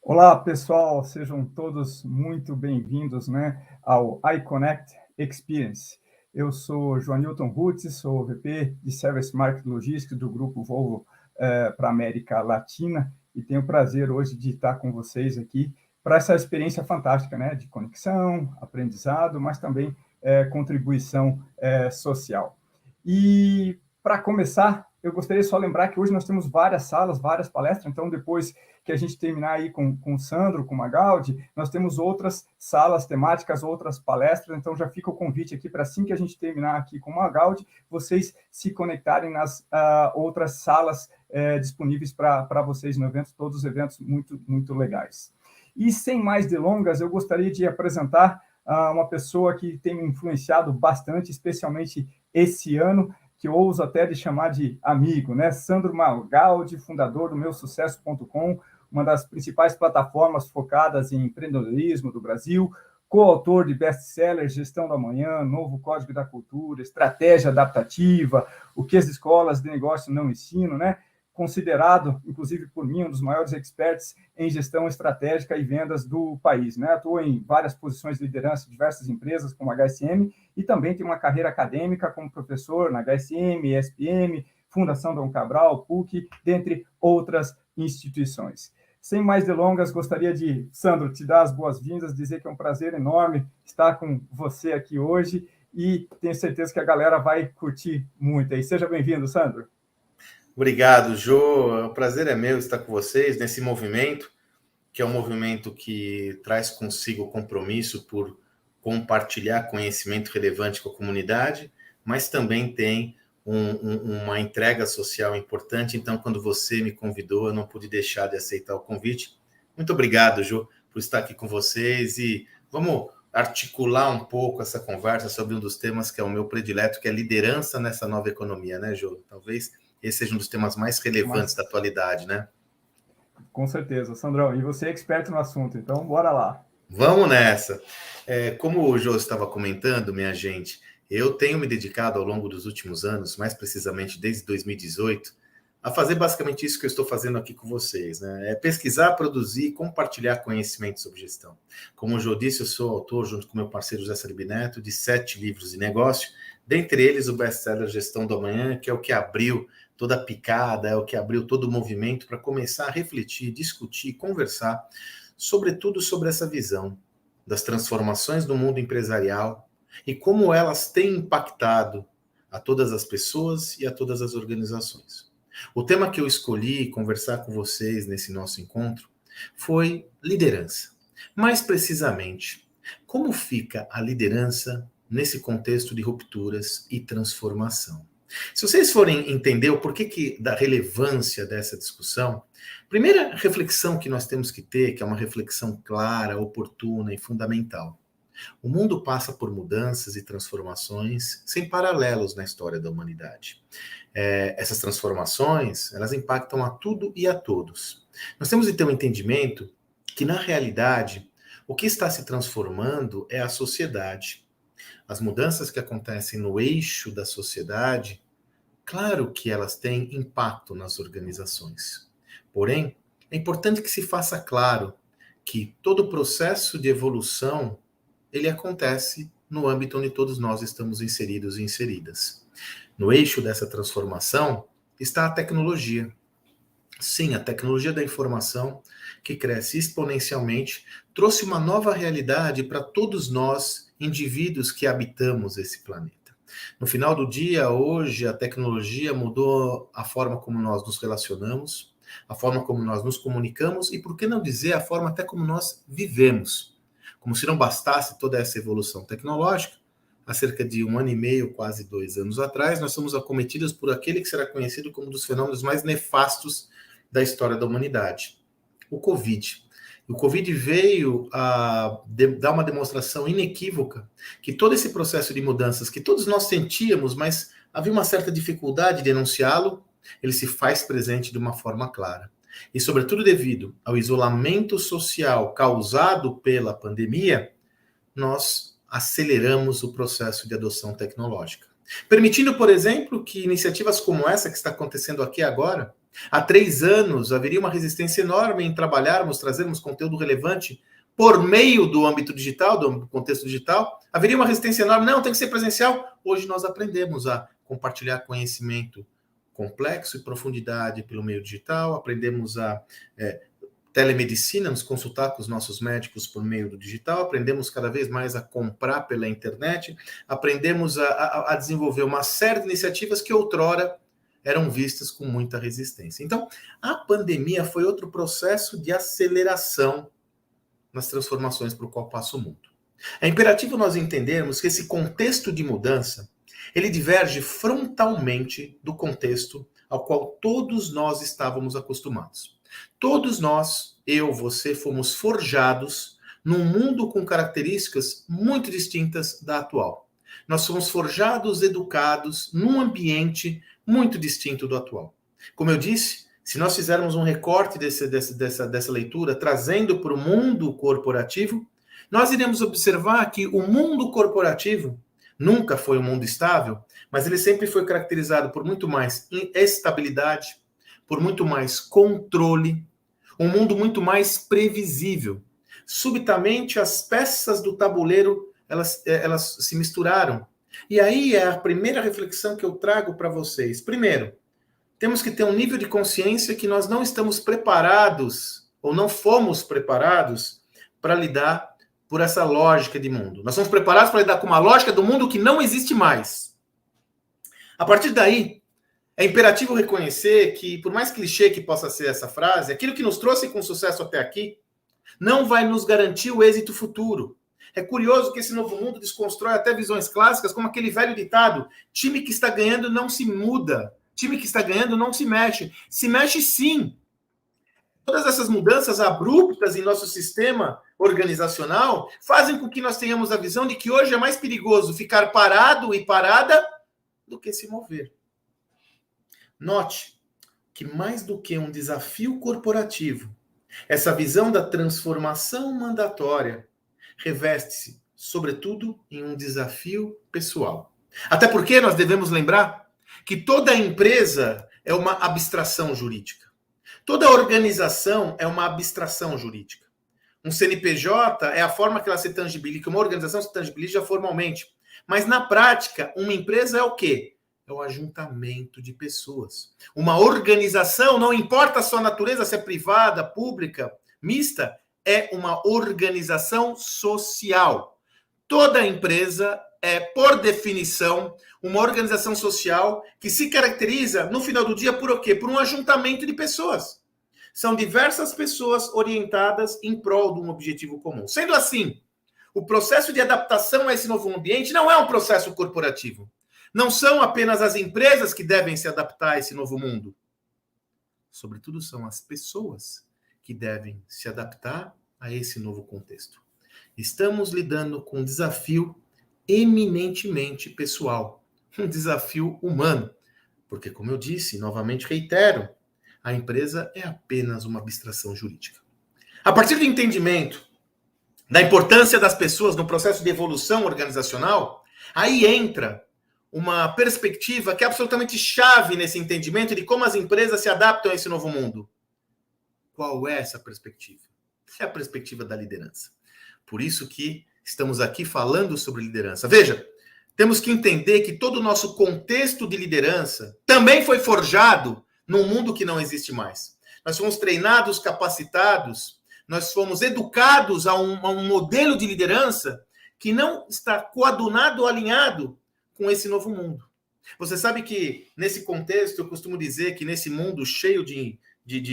Olá, pessoal, sejam todos muito bem-vindos, ao iConnect Experience. Eu sou Joanilton Rutz, sou VP de Service Market Logistics do Grupo Volvo para a América Latina e tenho o prazer hoje de estar com vocês aqui para essa experiência fantástica, de conexão, aprendizado, mas também contribuição social. E para começar, eu gostaria só de lembrar que hoje nós temos várias salas, várias palestras, então depois que a gente terminar aí com o Sandro, com o Magaldi, nós temos outras salas temáticas, outras palestras, então já fica o convite aqui para assim que a gente terminar aqui com o Magaldi, vocês se conectarem nas outras salas disponíveis para vocês no evento, todos os eventos muito, muito legais. E sem mais delongas, eu gostaria de apresentar uma pessoa que tem me influenciado bastante, especialmente esse ano, que eu ouso até de chamar de amigo, Sandro Magaldi, fundador do meusucesso.com, uma das principais plataformas focadas em empreendedorismo do Brasil, coautor de best-sellers Gestão do Amanhã, Novo Código da Cultura, Estratégia Adaptativa, O que as Escolas de Negócio Não Ensinam, considerado, inclusive por mim, um dos maiores experts em gestão estratégica e vendas do país. Atuou em várias posições de liderança em diversas empresas, como a HSM, e também tem uma carreira acadêmica como professor na HSM, ESPM, Fundação Dom Cabral, PUC, dentre outras instituições. Sem mais delongas, gostaria de, Sandro, te dar as boas-vindas, dizer que é um prazer enorme estar com você aqui hoje e tenho certeza que a galera vai curtir muito aí. Seja bem-vindo, Sandro. Obrigado, Jô. O prazer é meu estar com vocês nesse movimento, que é um movimento que traz consigo o compromisso por compartilhar conhecimento relevante com a comunidade, mas também tem uma entrega social importante. Então, quando você me convidou, eu não pude deixar de aceitar o convite. Muito obrigado, Jô, por estar aqui com vocês e vamos articular um pouco essa conversa sobre um dos temas que é o meu predileto, que é liderança nessa nova economia, Jô? Talvez esse seja um dos temas mais relevantes da atualidade, Com certeza, Sandrão. E você é experto no assunto, então bora lá. Vamos nessa. Como o Jô estava comentando, minha gente, eu tenho me dedicado ao longo dos últimos anos, mais precisamente desde 2018, a fazer basicamente isso que eu estou fazendo aqui com vocês, É pesquisar, produzir e compartilhar conhecimento sobre gestão. Como o Jô disse, eu sou autor, junto com meu parceiro José Salib Neto, de 7 livros de negócio, dentre eles o best-seller Gestão do Amanhã, que é o que abriu toda a picada, é o que abriu todo o movimento para começar a refletir, discutir, conversar, sobretudo sobre essa visão das transformações do mundo empresarial e como elas têm impactado a todas as pessoas e a todas as organizações. O tema que eu escolhi conversar com vocês nesse nosso encontro foi liderança. Mais precisamente, como fica a liderança nesse contexto de rupturas e transformação? Se vocês forem entender o porquê da relevância dessa discussão, primeira reflexão que nós temos que ter, que é uma reflexão clara, oportuna e fundamental. O mundo passa por mudanças e transformações sem paralelos na história da humanidade. Essas transformações, elas impactam a tudo e a todos. Nós temos de ter um entendimento que, na realidade, o que está se transformando é a sociedade. As mudanças que acontecem no eixo da sociedade, claro que elas têm impacto nas organizações. Porém, é importante que se faça claro que todo o processo de evolução, ele acontece no âmbito onde todos nós estamos inseridos e inseridas. No eixo dessa transformação está a tecnologia. Sim, a tecnologia da informação, que cresce exponencialmente, trouxe uma nova realidade para todos nós, indivíduos que habitamos esse planeta. No final do dia, hoje, a tecnologia mudou a forma como nós nos relacionamos, a forma como nós nos comunicamos e, por que não dizer, a forma até como nós vivemos. Como se não bastasse toda essa evolução tecnológica, há cerca de 1 ano e meio, quase 2 anos atrás, nós somos acometidos por aquele que será conhecido como um dos fenômenos mais nefastos da história da humanidade, o Covid. O Covid veio a dar uma demonstração inequívoca que todo esse processo de mudanças que todos nós sentíamos, mas havia uma certa dificuldade de enunciá-lo, ele se faz presente de uma forma clara. E, sobretudo, devido ao isolamento social causado pela pandemia, nós aceleramos o processo de adoção tecnológica. Permitindo, por exemplo, que iniciativas como essa que está acontecendo aqui agora, Há 3 anos, haveria uma resistência enorme em trabalharmos, trazermos conteúdo relevante por meio do âmbito digital, do contexto digital. Haveria uma resistência enorme. Não, tem que ser presencial. Hoje nós aprendemos a compartilhar conhecimento complexo e profundidade pelo meio digital. Aprendemos a telemedicina, nos consultar com os nossos médicos por meio do digital. Aprendemos cada vez mais a comprar pela internet. Aprendemos a desenvolver uma série de iniciativas que outrora eram vistas com muita resistência. Então, a pandemia foi outro processo de aceleração nas transformações por qual passa o mundo. É imperativo nós entendermos que esse contexto de mudança, ele diverge frontalmente do contexto ao qual todos nós estávamos acostumados. Todos nós, eu, você, fomos forjados num mundo com características muito distintas da atual. Nós fomos forjados, educados, num ambiente muito distinto do atual. Como eu disse, se nós fizermos um recorte dessa leitura, trazendo para o mundo corporativo, nós iremos observar que o mundo corporativo nunca foi um mundo estável, mas ele sempre foi caracterizado por muito mais estabilidade, por muito mais controle, um mundo muito mais previsível. Subitamente, as peças do tabuleiro, elas se misturaram. E aí é a primeira reflexão que eu trago para vocês. Primeiro, temos que ter um nível de consciência que nós não estamos preparados, ou não fomos preparados, para lidar por essa lógica de mundo. Nós somos preparados para lidar com uma lógica do mundo que não existe mais. A partir daí, é imperativo reconhecer que, por mais clichê que possa ser essa frase, aquilo que nos trouxe com sucesso até aqui não vai nos garantir o êxito futuro. É curioso que esse novo mundo desconstrói até visões clássicas, como aquele velho ditado: time que está ganhando não se muda. Time que está ganhando não se mexe. Se mexe sim. Todas essas mudanças abruptas em nosso sistema organizacional fazem com que nós tenhamos a visão de que hoje é mais perigoso ficar parado e parada do que se mover. Note que mais do que um desafio corporativo, essa visão da transformação mandatória reveste-se, sobretudo, em um desafio pessoal. Até porque nós devemos lembrar que toda empresa é uma abstração jurídica. Toda organização é uma abstração jurídica. Um CNPJ é a forma que ela se tangibiliza, que uma organização se tangibiliza formalmente. Mas, na prática, uma empresa é o quê? É o ajuntamento de pessoas. Uma organização, não importa a sua natureza, se é privada, pública, mista, é uma organização social. Toda empresa é, por definição, uma organização social que se caracteriza, no final do dia, por o quê? Por um ajuntamento de pessoas. São diversas pessoas orientadas em prol de um objetivo comum. Sendo assim, o processo de adaptação a esse novo ambiente não é um processo corporativo. Não são apenas as empresas que devem se adaptar a esse novo mundo. Sobretudo, são as pessoas que devem se adaptar a esse novo contexto. Estamos lidando com um desafio eminentemente pessoal, um desafio humano, porque, como eu disse, novamente reitero, a empresa é apenas uma abstração jurídica. A partir do entendimento da importância das pessoas no processo de evolução organizacional, aí entra uma perspectiva que é absolutamente chave nesse entendimento de como as empresas se adaptam a esse novo mundo. Qual é essa perspectiva? É a perspectiva da liderança. Por isso que estamos aqui falando sobre liderança. Veja, temos que entender que todo o nosso contexto de liderança também foi forjado num mundo que não existe mais. Nós fomos treinados, capacitados, nós fomos educados a um modelo de liderança que não está coadunado ou alinhado com esse novo mundo. Você sabe que, nesse contexto, eu costumo dizer que nesse mundo cheio de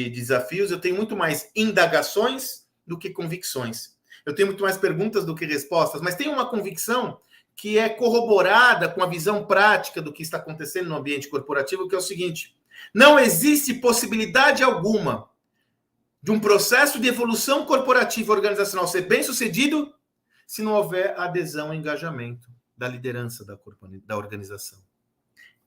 desafios, eu tenho muito mais indagações do que convicções. Eu tenho muito mais perguntas do que respostas, mas tenho uma convicção que é corroborada com a visão prática do que está acontecendo no ambiente corporativo, que é o seguinte: não existe possibilidade alguma de um processo de evolução corporativa organizacional ser bem-sucedido se não houver adesão e engajamento da liderança da organização.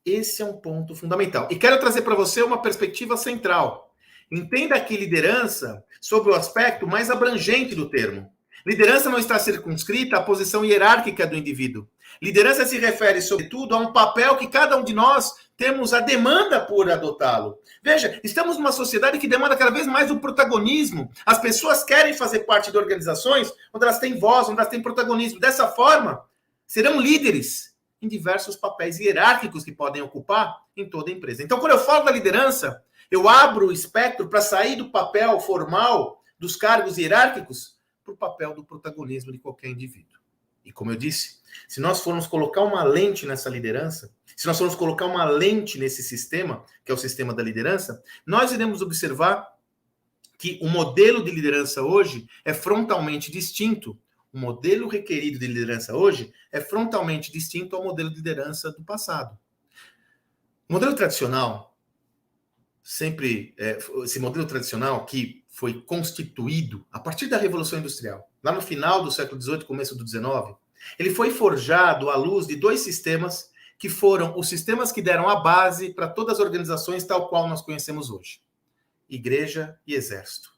Esse é um ponto fundamental. E quero trazer para você uma perspectiva central. Entenda que liderança sob o aspecto mais abrangente do termo. Liderança não está circunscrita à posição hierárquica do indivíduo. Liderança se refere, sobretudo, a um papel que cada um de nós temos a demanda por adotá-lo. Veja, estamos numa sociedade que demanda cada vez mais o protagonismo. As pessoas querem fazer parte de organizações onde elas têm voz, onde elas têm protagonismo. Dessa forma, serão líderes em diversos papéis hierárquicos que podem ocupar em toda a empresa. Então, quando eu falo da liderança, eu abro o espectro para sair do papel formal dos cargos hierárquicos para o papel do protagonismo de qualquer indivíduo. E como eu disse, se nós formos colocar uma lente nessa liderança, se nós formos colocar uma lente nesse sistema, que é o sistema da liderança, nós iremos observar que o modelo de liderança hoje é frontalmente distinto. O modelo requerido de liderança hoje é frontalmente distinto ao modelo de liderança do passado. O modelo tradicional, esse modelo tradicional que foi constituído a partir da Revolução Industrial, lá no final do século XVIII, começo do XIX, ele foi forjado à luz de dois sistemas que foram os sistemas que deram a base para todas as organizações tal qual nós conhecemos hoje. Igreja e exército.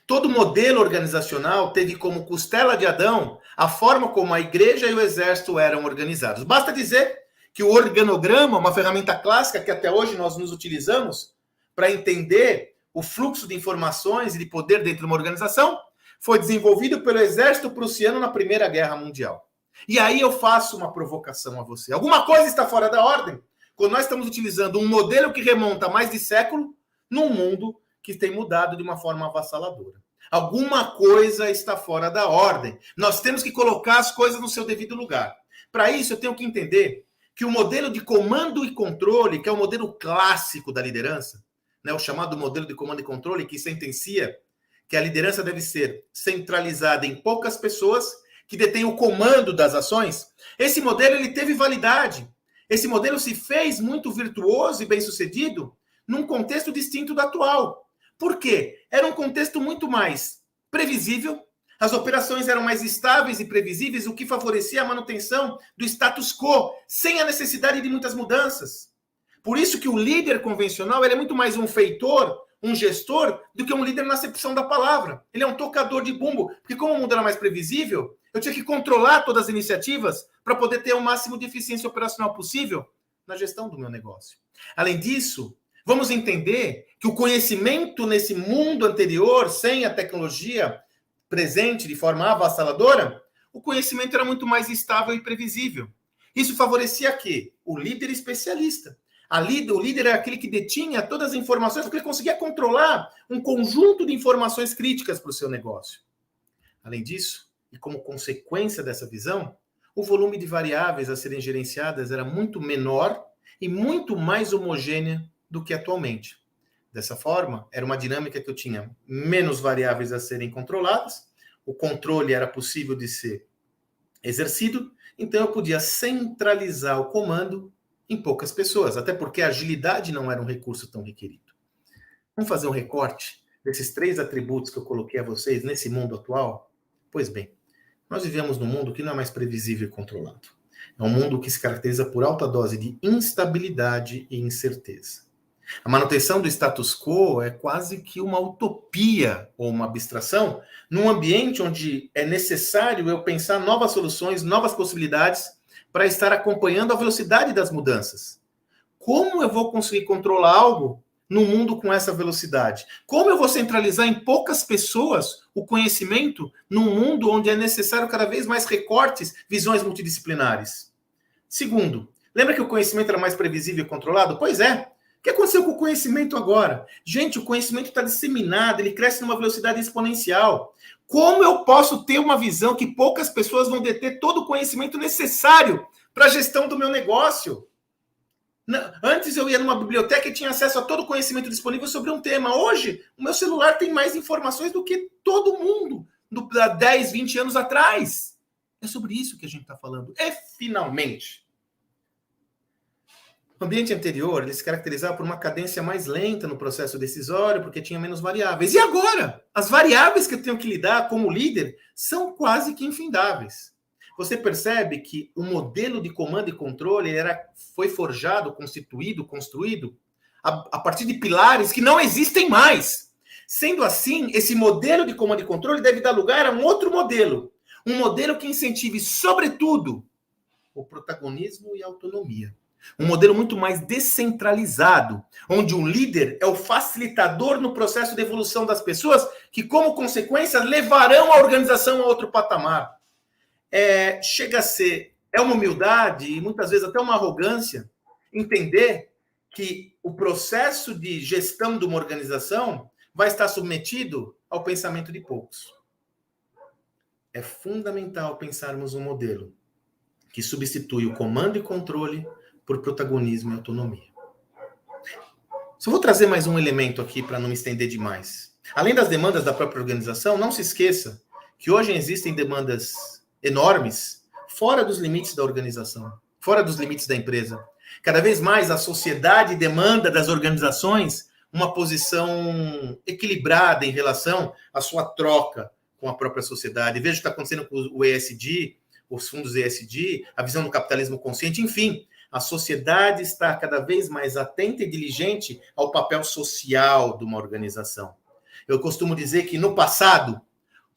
Todo modelo organizacional teve como costela de Adão a forma como a igreja e o exército eram organizados. Basta dizer que o organograma, uma ferramenta clássica que até hoje nós nos utilizamos para entender o fluxo de informações e de poder dentro de uma organização, foi desenvolvido pelo exército prussiano na Primeira Guerra Mundial. E aí eu faço uma provocação a você. Alguma coisa está fora da ordem quando nós estamos utilizando um modelo que remonta a mais de século num mundo que tem mudado de uma forma avassaladora. Alguma coisa está fora da ordem. Nós temos que colocar as coisas no seu devido lugar. Para isso, eu tenho que entender que o modelo de comando e controle, que é o modelo clássico da liderança, né, o chamado modelo de comando e controle, que sentencia que a liderança deve ser centralizada em poucas pessoas que detêm o comando das ações, esse modelo ele teve validade. Esse modelo se fez muito virtuoso e bem-sucedido num contexto distinto do atual. Por quê? Era um contexto muito mais previsível, as operações eram mais estáveis e previsíveis, o que favorecia a manutenção do status quo, sem a necessidade de muitas mudanças. Por isso que o líder convencional ele é muito mais um feitor, um gestor, do que um líder na acepção da palavra. Ele é um tocador de bumbo, porque como o mundo era mais previsível, eu tinha que controlar todas as iniciativas para poder ter o máximo de eficiência operacional possível na gestão do meu negócio. Além disso, vamos entender que o conhecimento nesse mundo anterior, sem a tecnologia presente de forma avassaladora, o conhecimento era muito mais estável e previsível. Isso favorecia quê? O líder especialista. O líder era aquele que detinha todas as informações, porque ele conseguia controlar um conjunto de informações críticas para o seu negócio. Além disso, e como consequência dessa visão, o volume de variáveis a serem gerenciadas era muito menor e muito mais homogênea do que atualmente. Dessa forma, era uma dinâmica que eu tinha menos variáveis a serem controladas, o controle era possível de ser exercido, então eu podia centralizar o comando em poucas pessoas, até porque a agilidade não era um recurso tão requerido. Vamos fazer um recorte desses 3 atributos que eu coloquei a vocês nesse mundo atual? Pois bem, nós vivemos num mundo que não é mais previsível e controlado. É um mundo que se caracteriza por alta dose de instabilidade e incerteza. A manutenção do status quo é quase que uma utopia ou uma abstração num ambiente onde é necessário eu pensar novas soluções, novas possibilidades para estar acompanhando a velocidade das mudanças. Como eu vou conseguir controlar algo num mundo com essa velocidade? Como eu vou centralizar em poucas pessoas o conhecimento num mundo onde é necessário cada vez mais recortes, visões multidisciplinares? Segundo, lembra que o conhecimento era mais previsível e controlado? Pois é. O que aconteceu com o conhecimento agora? Gente, o conhecimento está disseminado, ele cresce numa velocidade exponencial. Como eu posso ter uma visão que poucas pessoas vão deter todo o conhecimento necessário para a gestão do meu negócio? Antes eu ia numa biblioteca e tinha acesso a todo o conhecimento disponível sobre um tema. Hoje, o meu celular tem mais informações do que todo mundo há 10, 20 anos atrás. É sobre isso que a gente está falando. E, finalmente, o ambiente anterior ele se caracterizava por uma cadência mais lenta no processo decisório, porque tinha menos variáveis. E agora? As variáveis que eu tenho que lidar como líder são quase que infindáveis. Você percebe que o modelo de comando e controle foi forjado, constituído, construído a partir de pilares que não existem mais. Sendo assim, esse modelo de comando e controle deve dar lugar a um outro modelo. Um modelo que incentive, sobretudo, o protagonismo e a autonomia. Um modelo muito mais descentralizado, onde o líder é o facilitador no processo de evolução das pessoas, que, como consequência, levarão a organização a outro patamar. Chega a ser, uma humildade e muitas vezes até uma arrogância entender que o processo de gestão de uma organização vai estar submetido ao pensamento de poucos. É fundamental pensarmos um modelo que substitui o comando e controle por protagonismo e autonomia. Só vou trazer mais um elemento aqui para não me estender demais. Além das demandas da própria organização, não se esqueça que hoje existem demandas enormes fora dos limites da organização, fora dos limites da empresa. Cada vez mais a sociedade demanda das organizações uma posição equilibrada em relação à sua troca com a própria sociedade. Veja o que está acontecendo com o ESG, os fundos ESG, a visão do capitalismo consciente, enfim. A sociedade está cada vez mais atenta e diligente ao papel social de uma organização. Eu costumo dizer que no passado,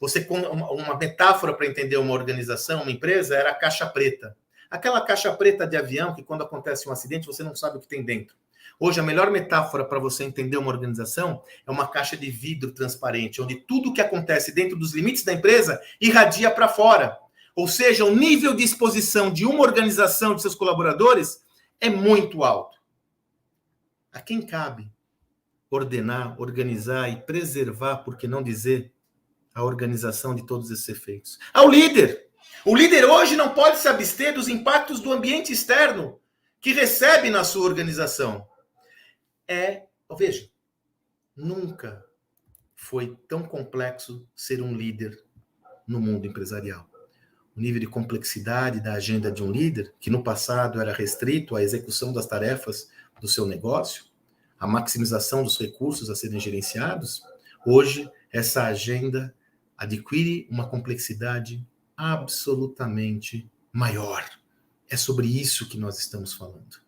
uma metáfora para entender uma organização, uma empresa, era a caixa preta. Aquela caixa preta de avião que quando acontece um acidente você não sabe o que tem dentro. Hoje a melhor metáfora para você entender uma organização é uma caixa de vidro transparente, onde tudo o que acontece dentro dos limites da empresa irradia para fora. Ou seja, o nível de exposição de uma organização de seus colaboradores é muito alto. A quem cabe ordenar, organizar e preservar, por que não dizer, a organização de todos esses efeitos? Ao líder! O líder hoje não pode se abster dos impactos do ambiente externo que recebe na sua organização. Veja, nunca foi tão complexo ser um líder no mundo empresarial. O nível de complexidade da agenda de um líder, que no passado era restrito à execução das tarefas do seu negócio, à maximização dos recursos a serem gerenciados, hoje essa agenda adquire uma complexidade absolutamente maior. É sobre isso que nós estamos falando.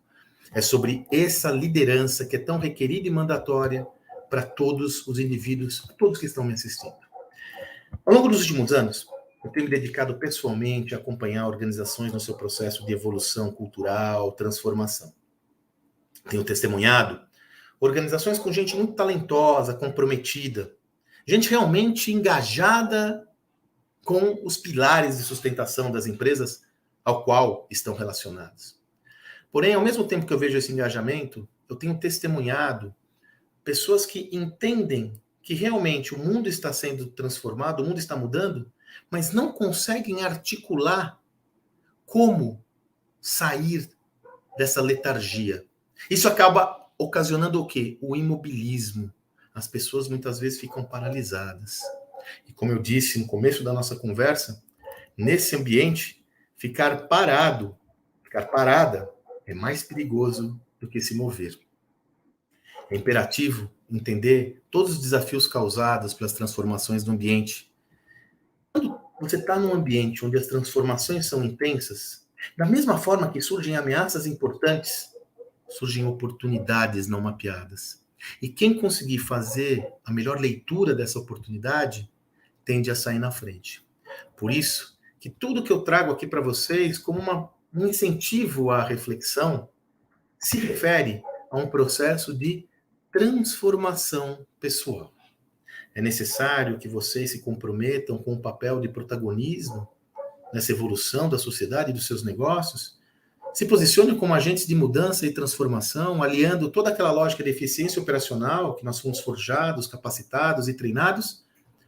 É sobre essa liderança que é tão requerida e mandatória para todos os indivíduos, todos que estão me assistindo. Ao longo dos últimos anos, eu tenho me dedicado pessoalmente a acompanhar organizações no seu processo de evolução cultural, transformação. Tenho testemunhado organizações com gente muito talentosa, comprometida, gente realmente engajada com os pilares de sustentação das empresas ao qual estão relacionados. Porém, ao mesmo tempo que eu vejo esse engajamento, eu tenho testemunhado pessoas que entendem que realmente o mundo está sendo transformado, o mundo está mudando, mas não conseguem articular como sair dessa letargia. Isso acaba ocasionando o quê? O imobilismo. As pessoas muitas vezes ficam paralisadas. E como eu disse no começo da nossa conversa, nesse ambiente, ficar parada é mais perigoso do que se mover. É imperativo entender todos os desafios causados pelas transformações do ambiente. Quando você está num ambiente onde as transformações são intensas, da mesma forma que surgem ameaças importantes, surgem oportunidades não mapeadas. E quem conseguir fazer a melhor leitura dessa oportunidade tende a sair na frente. Por isso, que tudo que eu trago aqui para vocês como um incentivo à reflexão se refere a um processo de transformação pessoal. É necessário que vocês se comprometam com o papel de protagonismo nessa evolução da sociedade e dos seus negócios, se posicionem como agentes de mudança e transformação, aliando toda aquela lógica de eficiência operacional que nós fomos forjados, capacitados e treinados,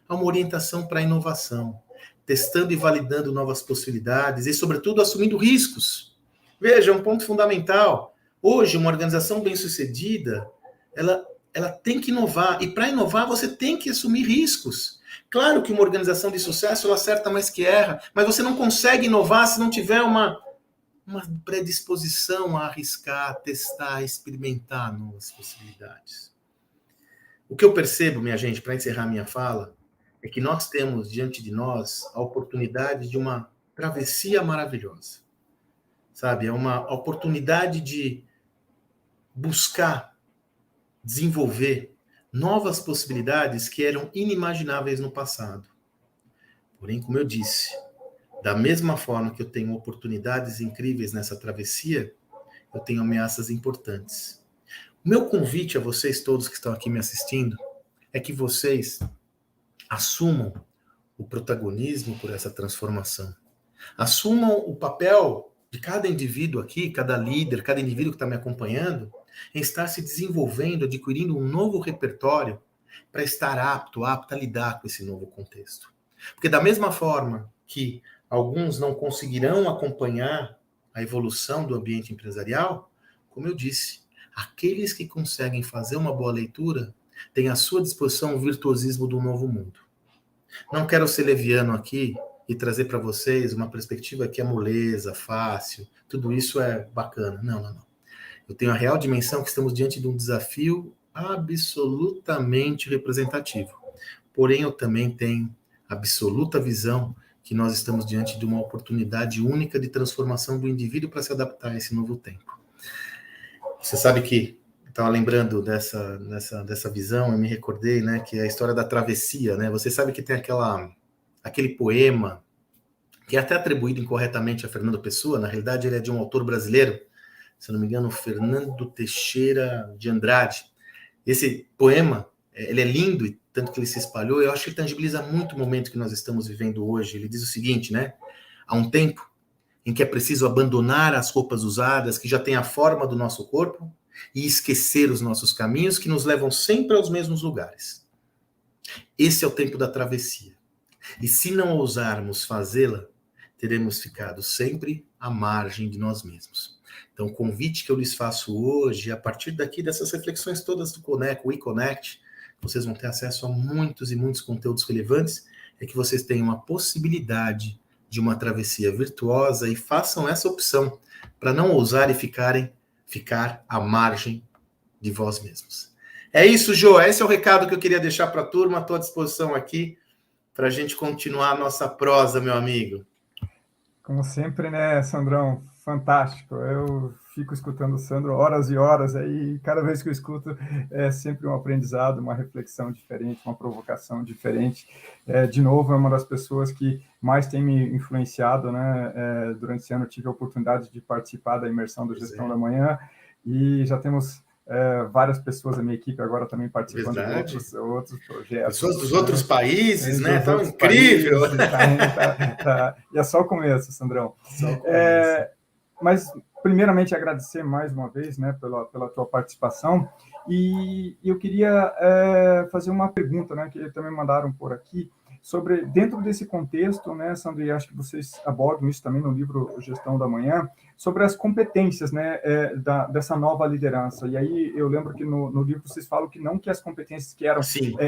a uma orientação para a inovação, testando e validando novas possibilidades e, sobretudo, assumindo riscos. Veja, um ponto fundamental. Hoje, uma organização bem-sucedida, ela tem que inovar. E para inovar, você tem que assumir riscos. Claro que uma organização de sucesso, ela acerta mais que erra, mas você não consegue inovar se não tiver uma predisposição a arriscar, a testar, a experimentar novas possibilidades. O que eu percebo, minha gente, para encerrar minha fala, é que nós temos diante de nós a oportunidade de uma travessia maravilhosa. Sabe? É uma oportunidade de buscar, desenvolver novas possibilidades que eram inimagináveis no passado. Porém, como eu disse, Da mesma forma que eu tenho oportunidades incríveis nessa travessia, eu tenho ameaças importantes. O meu convite a vocês todos que estão aqui me assistindo é que vocês assumam o protagonismo por essa transformação. Assumam o papel de cada indivíduo aqui, cada líder, cada indivíduo que está me acompanhando, em estar se desenvolvendo, adquirindo um novo repertório para estar apto a lidar com esse novo contexto. Porque da mesma forma que alguns não conseguirão acompanhar a evolução do ambiente empresarial, como eu disse, aqueles que conseguem fazer uma boa leitura têm à sua disposição o virtuosismo do novo mundo. Não quero ser leviano aqui e trazer para vocês uma perspectiva que é moleza, fácil, tudo isso é bacana. Não. Eu tenho a real dimensão que estamos diante de um desafio absolutamente representativo. Porém, eu também tenho absoluta visão que nós estamos diante de uma oportunidade única de transformação do indivíduo para se adaptar a esse novo tempo. Você sabe que estava lembrando dessa visão, eu me recordei, né, que é a história da travessia, né? Você sabe que tem aquele poema que é até atribuído incorretamente a Fernando Pessoa, na realidade ele é de um autor brasileiro, se eu não me engano, Fernando Teixeira de Andrade. Esse poema, ele é lindo, e tanto que ele se espalhou, eu acho que ele tangibiliza muito o momento que nós estamos vivendo hoje. Ele diz o seguinte, né? Há um tempo em que é preciso abandonar as roupas usadas, que já têm a forma do nosso corpo, e esquecer os nossos caminhos, que nos levam sempre aos mesmos lugares. Esse é o tempo da travessia. E se não ousarmos fazê-la, teremos ficado sempre à margem de nós mesmos. Então, o convite que eu lhes faço hoje, a partir daqui dessas reflexões todas do Conect, o eConnect, vocês vão ter acesso a muitos e muitos conteúdos relevantes, é que vocês tenham a possibilidade de uma travessia virtuosa e façam essa opção para não ousar e ficar à margem de vós mesmos. É isso, Jô. Esse é o recado que eu queria deixar para a turma. Estou à disposição aqui para a gente continuar a nossa prosa, meu amigo. Como sempre, né, Sandrão? Fantástico. Eu fico escutando o Sandro horas e horas, aí cada vez que eu escuto é sempre um aprendizado, uma reflexão diferente, uma provocação diferente. De novo, é uma das pessoas que mais tem me influenciado, né? Durante esse ano eu tive a oportunidade de participar da imersão da Gestão da Manhã e já temos várias pessoas da minha equipe agora também participando de outros projetos. Pessoas dos outros países, né? Tão incrível! E é só o começo, Sandrão. Só o começo. Mas, primeiramente, agradecer mais uma vez, né, pela tua participação. E eu queria fazer uma pergunta, né, que também mandaram por aqui, sobre, dentro desse contexto, né, Sandro, e acho que vocês abordam isso também no livro Gestão da Manhã, sobre as competências, né, dessa nova liderança. E aí eu lembro que no livro vocês falam que não que as competências que eram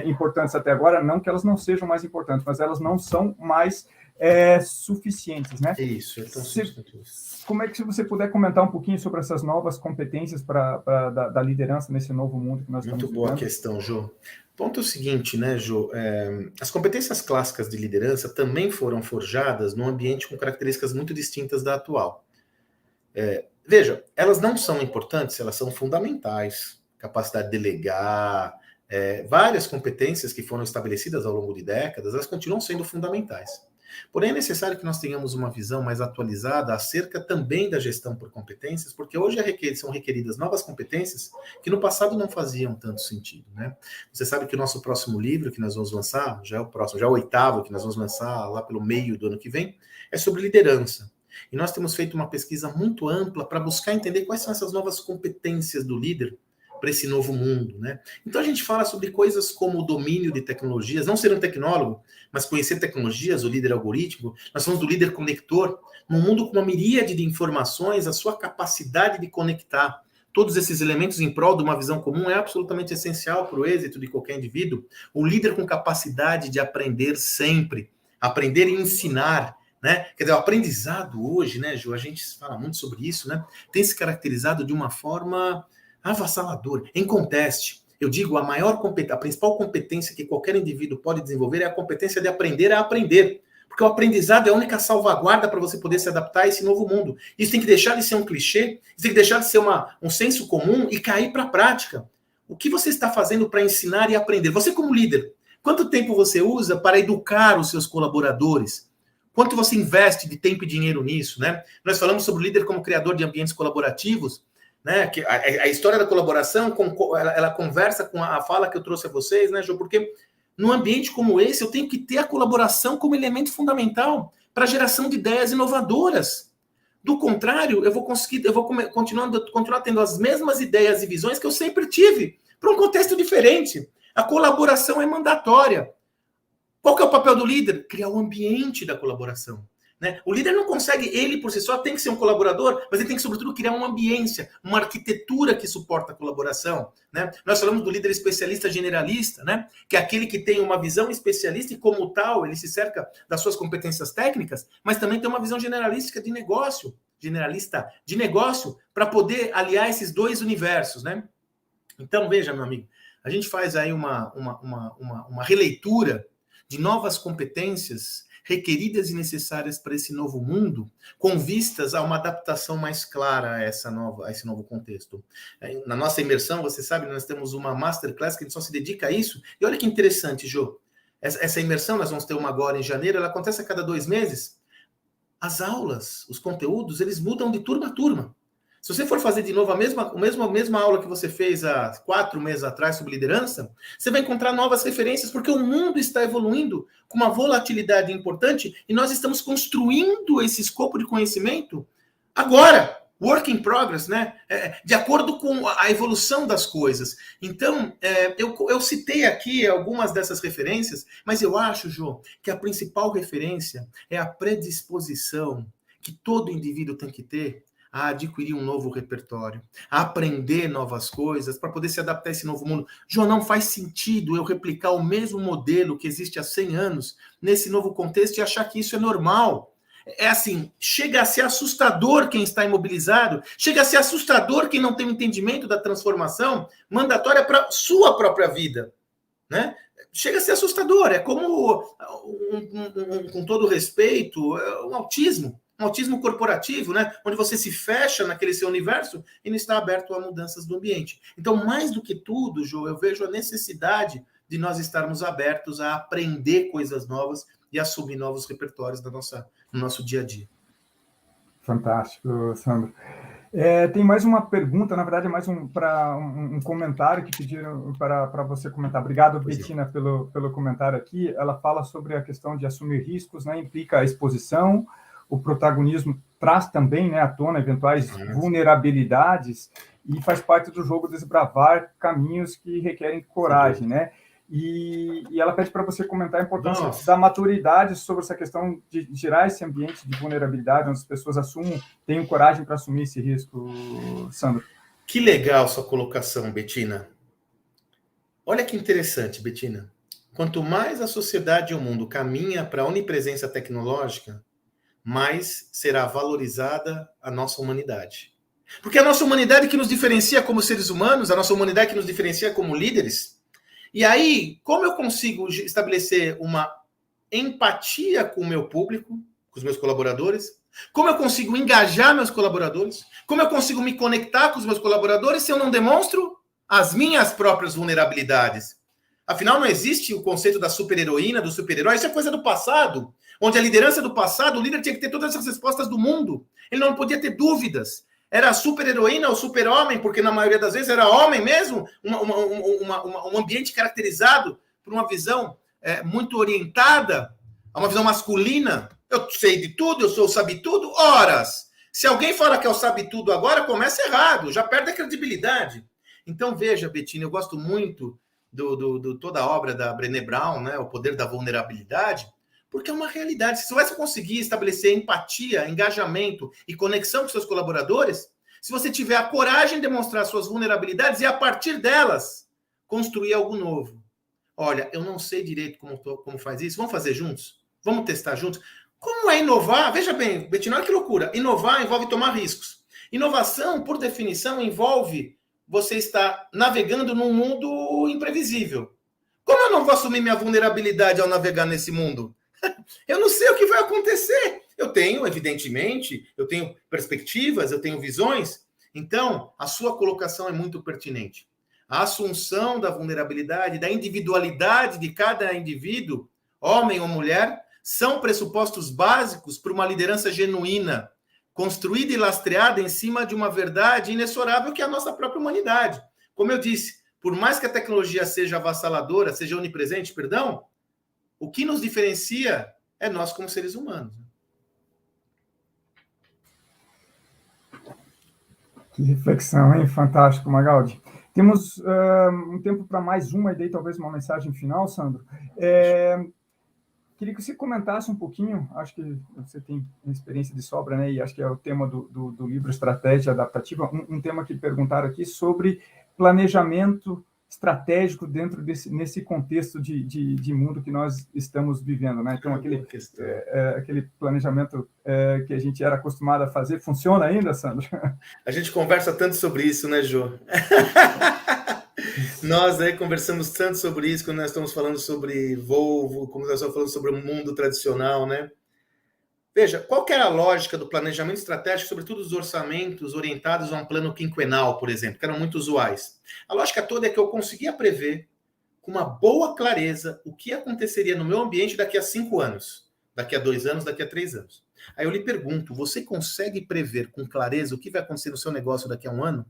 importantes até agora, não que elas não sejam mais importantes, mas elas não são mais suficientes, né? Isso, então como é que, se você puder comentar um pouquinho sobre essas novas competências da liderança nesse novo mundo que nós estamos vivendo? Muito boa questão, Jô. O ponto é o seguinte, né, Jô? As competências clássicas de liderança também foram forjadas num ambiente com características muito distintas da atual. Veja, elas não são importantes, elas são fundamentais. Capacidade de delegar, várias competências que foram estabelecidas ao longo de décadas, elas continuam sendo fundamentais. Porém, é necessário que nós tenhamos uma visão mais atualizada acerca também da gestão por competências, porque hoje são requeridas novas competências que no passado não faziam tanto sentido, né? Você sabe que o nosso próximo livro que nós vamos lançar, já é o 8º que nós vamos lançar lá pelo meio do ano que vem, é sobre liderança. E nós temos feito uma pesquisa muito ampla para buscar entender quais são essas novas competências do líder para esse novo mundo, né? Então a gente fala sobre coisas como o domínio de tecnologias, não ser um tecnólogo, mas conhecer tecnologias, o líder algorítmico. Nós falamos do líder conector, num mundo com uma miríade de informações, a sua capacidade de conectar todos esses elementos em prol de uma visão comum é absolutamente essencial para o êxito de qualquer indivíduo. O líder com capacidade de aprender sempre, aprender e ensinar, né? Quer dizer, o aprendizado hoje, né, Ju, a gente fala muito sobre isso, né? Tem se caracterizado de uma forma avassalador, em conteste. Eu digo, a principal competência que qualquer indivíduo pode desenvolver é a competência de aprender a aprender. Porque o aprendizado é a única salvaguarda para você poder se adaptar a esse novo mundo. Isso tem que deixar de ser um clichê, isso tem que deixar de ser um senso comum e cair para a prática. O que você está fazendo para ensinar e aprender? Você como líder, quanto tempo você usa para educar os seus colaboradores? Quanto você investe de tempo e dinheiro nisso, né? Nós falamos sobre o líder como criador de ambientes colaborativos, né? Que a história da colaboração, ela conversa com a fala que eu trouxe a vocês, né, Jô? Porque num ambiente como esse, eu tenho que ter a colaboração como elemento fundamental para a geração de ideias inovadoras. Do contrário, eu vou continuar tendo as mesmas ideias e visões que eu sempre tive, para um contexto diferente. A colaboração é mandatória. Qual que é o papel do líder? Criar o ambiente da colaboração. Né? O líder não consegue, ele por si só tem que ser um colaborador, mas ele tem que, sobretudo, criar uma ambiência, uma arquitetura que suporta a colaboração. Né? Nós falamos do líder especialista generalista, né? Que é aquele que tem uma visão especialista e, como tal, ele se cerca das suas competências técnicas, mas também tem uma visão generalista de negócio, para poder aliar esses dois universos. Né? Então, veja, meu amigo, a gente faz aí uma releitura de novas competências requeridas e necessárias para esse novo mundo, com vistas a uma adaptação mais clara a esse novo contexto. Na nossa imersão, você sabe, nós temos uma masterclass que a gente só se dedica a isso. E olha que interessante, Jô. Essa imersão, nós vamos ter uma agora em janeiro, ela acontece a cada 2 meses. As aulas, os conteúdos, eles mudam de turma a turma. Se você for fazer de novo a mesma aula que você fez há 4 meses atrás sobre liderança, você vai encontrar novas referências, porque o mundo está evoluindo com uma volatilidade importante e nós estamos construindo esse escopo de conhecimento agora, work in progress, né? De acordo com a evolução das coisas. Então, eu citei aqui algumas dessas referências, mas eu acho, Jô, que a principal referência é a predisposição que todo indivíduo tem que ter a adquirir um novo repertório, a aprender novas coisas, para poder se adaptar a esse novo mundo. João, não faz sentido eu replicar o mesmo modelo que existe há 100 anos nesse novo contexto e achar que isso é normal. É assim, chega a ser assustador quem está imobilizado, chega a ser assustador quem não tem o entendimento da transformação mandatória para sua própria vida, né? Chega a ser assustador, é como, com todo respeito, um autismo corporativo, né? Onde você se fecha naquele seu universo e não está aberto a mudanças do ambiente. Então, mais do que tudo, Jô, eu vejo a necessidade de nós estarmos abertos a aprender coisas novas e assumir novos repertórios no nosso dia a dia. Fantástico, Sandro. Tem mais uma pergunta, na verdade, mais um comentário que pediram para você comentar. Obrigado, Bettina, pelo comentário aqui. Ela fala sobre a questão de assumir riscos, né? Implica a exposição, o protagonismo traz também, né, à tona eventuais vulnerabilidades e faz parte do jogo desbravar caminhos que requerem coragem, né? E ela pede para você comentar a importância da maturidade sobre essa questão de gerar esse ambiente de vulnerabilidade, onde as pessoas tenham coragem para assumir esse risco, Sandro. Que legal sua colocação, Bettina. Olha que interessante, Bettina. Quanto mais a sociedade e o mundo caminha para a onipresença tecnológica, mais será valorizada a nossa humanidade. Porque a nossa humanidade que nos diferencia como seres humanos, a nossa humanidade que nos diferencia como líderes. E aí, como eu consigo estabelecer uma empatia com o meu público, com os meus colaboradores? Como eu consigo engajar meus colaboradores? Como eu consigo me conectar com os meus colaboradores se eu não demonstro as minhas próprias vulnerabilidades? Afinal, não existe o conceito da super-heroína, do super-herói. Isso é coisa do passado. Onde a liderança do passado, o líder tinha que ter todas as respostas do mundo. Ele não podia ter dúvidas. Era a super-heroína ou super-homem, porque na maioria das vezes era homem mesmo, um ambiente caracterizado por uma visão muito orientada a uma visão masculina. Eu sei de tudo, eu sou o sabe-tudo. Horas! Se alguém fala que é o sabe-tudo agora, começa errado, já perde a credibilidade. Então, veja, Bettina, eu gosto muito toda a obra da Brené Brown, né, O Poder da Vulnerabilidade, porque é uma realidade. Se você conseguir estabelecer empatia, engajamento e conexão com seus colaboradores, se você tiver a coragem de demonstrar suas vulnerabilidades e, a partir delas, construir algo novo. Olha, eu não sei direito como faz isso. Vamos fazer juntos? Vamos testar juntos? Como é inovar? Veja bem, Bettina, olha que loucura. Inovar envolve tomar riscos. Inovação, por definição, envolve você estar navegando num mundo imprevisível. Como eu não vou assumir minha vulnerabilidade ao navegar nesse mundo? Eu não sei o que vai acontecer. Eu tenho, evidentemente, eu tenho perspectivas, eu tenho visões. Então, a sua colocação é muito pertinente. A assunção da vulnerabilidade, da individualidade de cada indivíduo, homem ou mulher, são pressupostos básicos para uma liderança genuína, construída e lastreada em cima de uma verdade inexorável que é a nossa própria humanidade. Como eu disse, por mais que a tecnologia seja avassaladora, seja onipresente, perdão, o que nos diferencia é nós como seres humanos. Que reflexão, hein? Fantástico, Magaldi. Temos um tempo para mais uma, e daí talvez uma mensagem final, Sandro. Queria que você comentasse um pouquinho, acho que você tem experiência de sobra, né? E acho que é o tema do livro Estratégia Adaptativa, um tema que perguntaram aqui sobre planejamento estratégico dentro nesse contexto de mundo que nós estamos vivendo, né? Então, aquele planejamento que a gente era acostumado a fazer, funciona ainda, Sandro? A gente conversa tanto sobre isso, né, Jô? Nós aí conversamos tanto sobre isso quando nós estamos falando sobre Volvo, quando nós estamos falando sobre o mundo tradicional, né? Veja, qual que era a lógica do planejamento estratégico, sobretudo os orçamentos orientados a um plano quinquenal, por exemplo, que eram muito usuais? A lógica toda é que eu conseguia prever com uma boa clareza o que aconteceria no meu ambiente daqui a 5 anos, daqui a 2 anos, daqui a 3 anos. Aí eu lhe pergunto, você consegue prever com clareza o que vai acontecer no seu negócio daqui a 1 ano?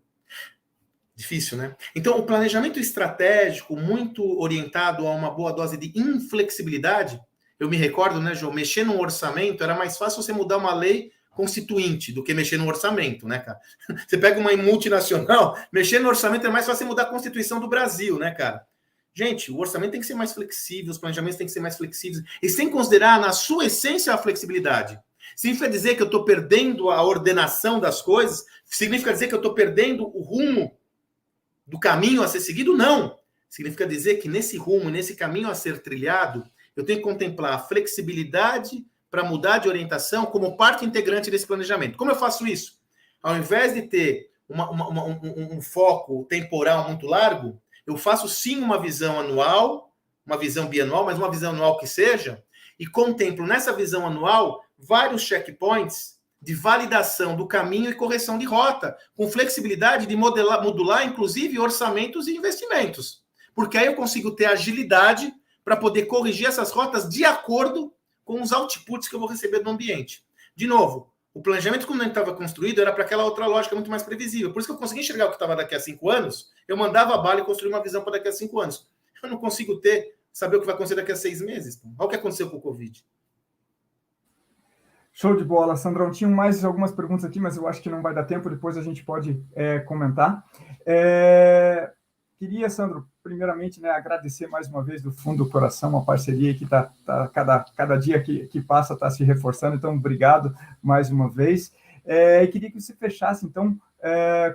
Difícil, né? Então, o planejamento estratégico, muito orientado a uma boa dose de inflexibilidade, eu me recordo, né, João, mexer num orçamento era mais fácil você mudar uma lei constituinte do que mexer num orçamento, né, cara? Você pega uma multinacional, mexer no orçamento é mais fácil mudar a Constituição do Brasil, né, cara? Gente, o orçamento tem que ser mais flexível, os planejamentos têm que ser mais flexíveis, e sem considerar, na sua essência, a flexibilidade. Significa dizer que eu estou perdendo a ordenação das coisas? Significa dizer que eu estou perdendo o rumo do caminho a ser seguido? Não. Significa dizer que nesse rumo, nesse caminho a ser trilhado, eu tenho que contemplar a flexibilidade para mudar de orientação como parte integrante desse planejamento. Como eu faço isso? Ao invés de ter um foco temporal muito largo, eu faço sim uma visão anual, uma visão bianual, mas uma visão anual que seja, e contemplo nessa visão anual vários checkpoints de validação do caminho e correção de rota, com flexibilidade de modular, inclusive, orçamentos e investimentos. Porque aí eu consigo ter agilidade para poder corrigir essas rotas de acordo com os outputs que eu vou receber do ambiente. De novo, o planejamento, como ele estava construído, era para aquela outra lógica muito mais previsível. Por isso que eu consegui enxergar o que estava daqui a 5 anos, eu mandava a bala e construía uma visão para daqui a 5 anos. Eu não consigo saber o que vai acontecer daqui a 6 meses. Olha o que aconteceu com o Covid. Show de bola, Sandrão. Tinham mais algumas perguntas aqui, mas eu acho que não vai dar tempo, depois a gente pode comentar. Queria, Sandro, primeiramente, né, agradecer mais uma vez do fundo do coração a parceria que está cada dia que passa está se reforçando, então obrigado mais uma vez. Queria que você fechasse, então,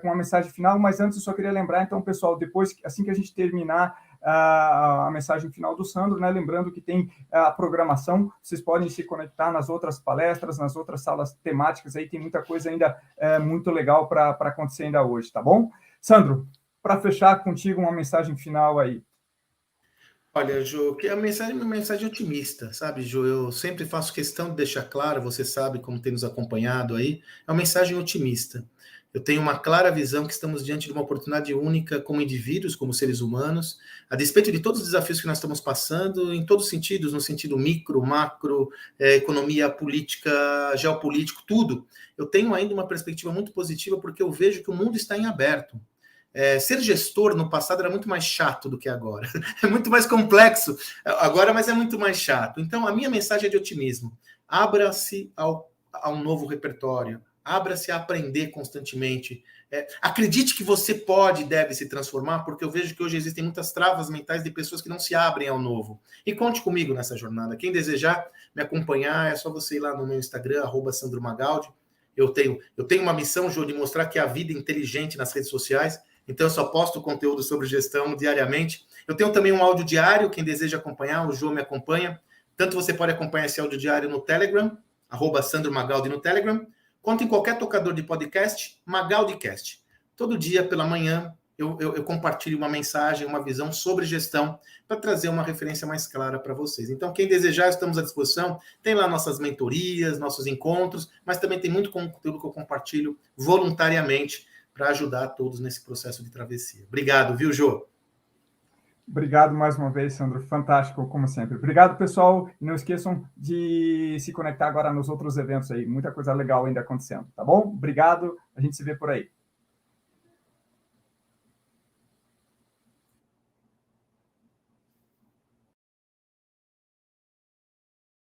com uma mensagem final, mas antes eu só queria lembrar, então, pessoal, depois, assim que a gente terminar a mensagem final do Sandro, né? Lembrando que tem a programação, vocês podem se conectar nas outras palestras, nas outras salas temáticas, aí tem muita coisa ainda muito legal para acontecer ainda hoje, tá bom? Sandro, para fechar contigo, uma mensagem final aí. Olha, Jô, que é uma mensagem otimista, sabe, Jô? Eu sempre faço questão de deixar claro, você sabe como tem nos acompanhado aí, é uma mensagem otimista. Eu tenho uma clara visão que estamos diante de uma oportunidade única como indivíduos, como seres humanos, a despeito de todos os desafios que nós estamos passando, em todos os sentidos, no sentido micro, macro, economia, política, geopolítico, tudo. Eu tenho ainda uma perspectiva muito positiva porque eu vejo que o mundo está em aberto. Ser gestor no passado era muito mais chato do que agora. É muito mais complexo agora, mas é muito mais chato. Então, a minha mensagem é de otimismo. Abra-se ao novo repertório. Abra-se a aprender constantemente. Acredite que você pode e deve se transformar, porque eu vejo que hoje existem muitas travas mentais de pessoas que não se abrem ao novo. E conte comigo nessa jornada. Quem desejar me acompanhar, é só você ir lá no meu Instagram, @SandroMagaldi. Eu tenho uma missão, Jô, de mostrar que a vida é inteligente nas redes sociais. Então, eu só posto conteúdo sobre gestão diariamente. Eu tenho também um áudio diário, quem deseja acompanhar, o Jô me acompanha. Tanto você pode acompanhar esse áudio diário no Telegram, @SandroMagaldi no Telegram, quanto em qualquer tocador de podcast, MagaldiCast. Todo dia, pela manhã, eu compartilho uma mensagem, uma visão sobre gestão, para trazer uma referência mais clara para vocês. Então, quem desejar, estamos à disposição. Tem lá nossas mentorias, nossos encontros, mas também tem muito conteúdo que eu compartilho voluntariamente, para ajudar todos nesse processo de travessia. Obrigado, viu, Jô? Obrigado mais uma vez, Sandro. Fantástico, como sempre. Obrigado, pessoal. E não esqueçam de se conectar agora nos outros eventos aí. Muita coisa legal ainda acontecendo, tá bom? Obrigado. A gente se vê por aí.